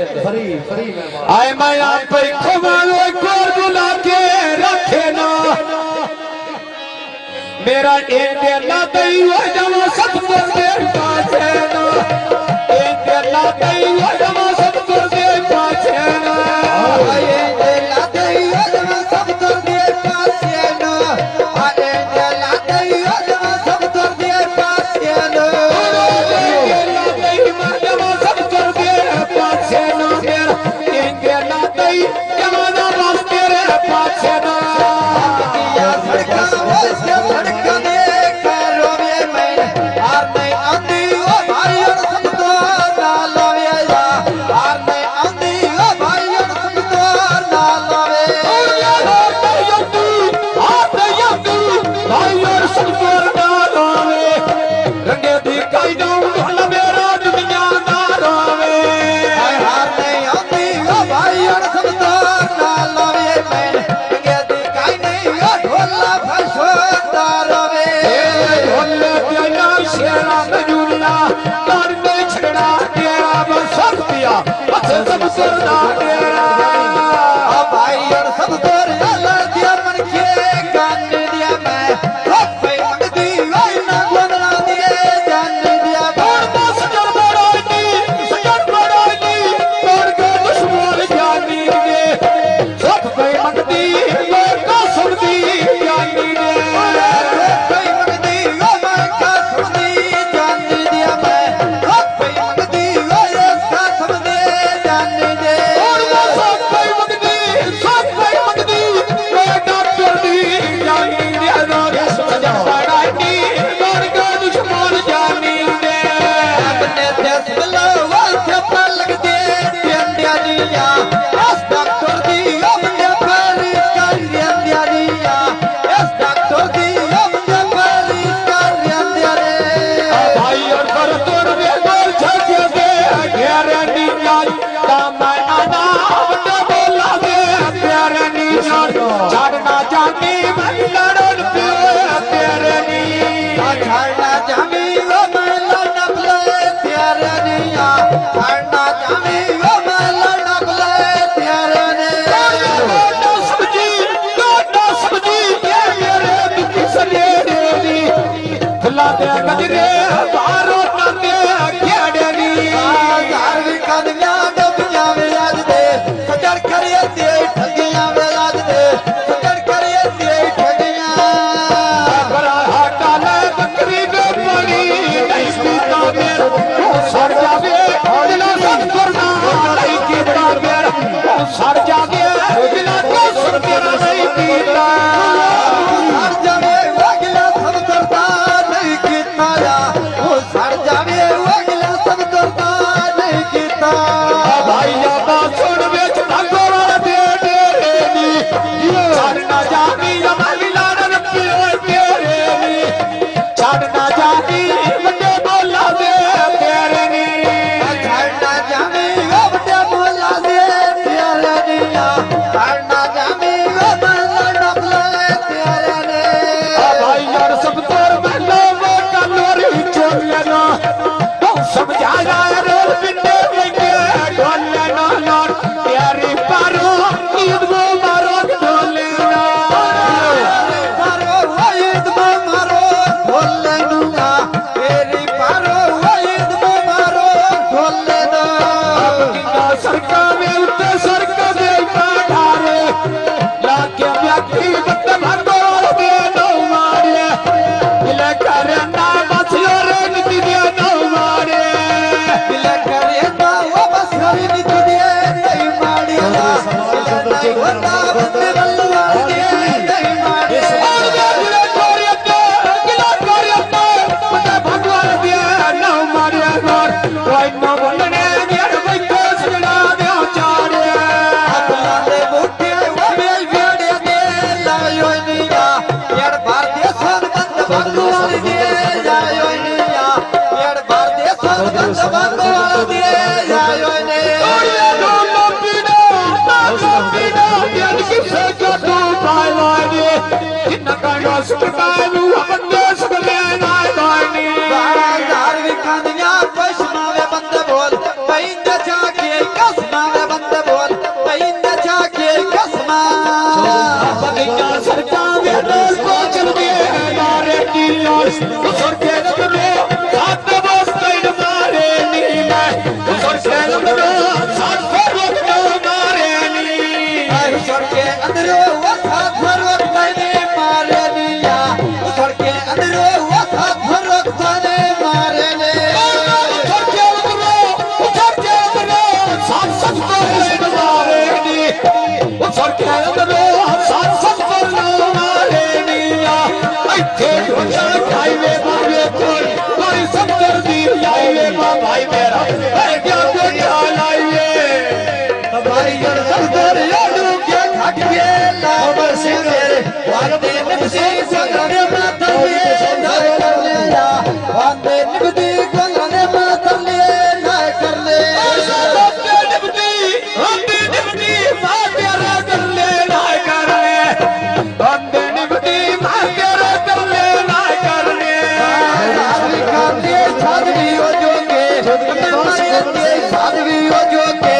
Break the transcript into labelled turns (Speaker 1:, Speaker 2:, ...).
Speaker 1: आए मैं आप पे खवावे को बुला के रखे ना मेरा इंडिया ना दई वजमा सब कर दे पाछे ना इंडिया ना दई वजमा सब कर दे पाछे ना
Speaker 2: इंडिया ना दई वजमा सब कर दे पाछे ना इंडिया ना दई वजमा सब कर दे पाछे ना
Speaker 1: इंडिया ना दई वजमा सब कर दे पाछे ना मेरा इंडिया ना दई जमाना बस तेरे पाछे ना
Speaker 2: धार्मिक बंद बोल
Speaker 1: ਕਹਿਣ ਰੋ ਹੱਸਾ ਸੱਤਰ ਨਾ ਮਾਰੇ ਨੀਆ ਇੱਥੇ ਢੋਲਾ ਖਾਈਵੇ ਬਾਵੇ ਕੋਈ ਸੱਤਰ ਦੀ ਲਾਈਵੇ ਭਾਈ ਮੇਰਾ ਹੈ ਕਿਆ ਕੋਠਾ ਲਾਈਏ
Speaker 2: भाई जड़ सदर यादू के खटिए लाभ सिंगर वादे निभदी गंगने मातल ले नाय कर ले या वादे निभदी गंगने मातल ले नाय कर ले
Speaker 1: वादे निभदी मां तेरा कर ले नाय कर ले वादे निभदी मां तेरा कर ले नाय कर ले
Speaker 2: साधवी खाते साधवी हो जोगे साधवी हो जोगे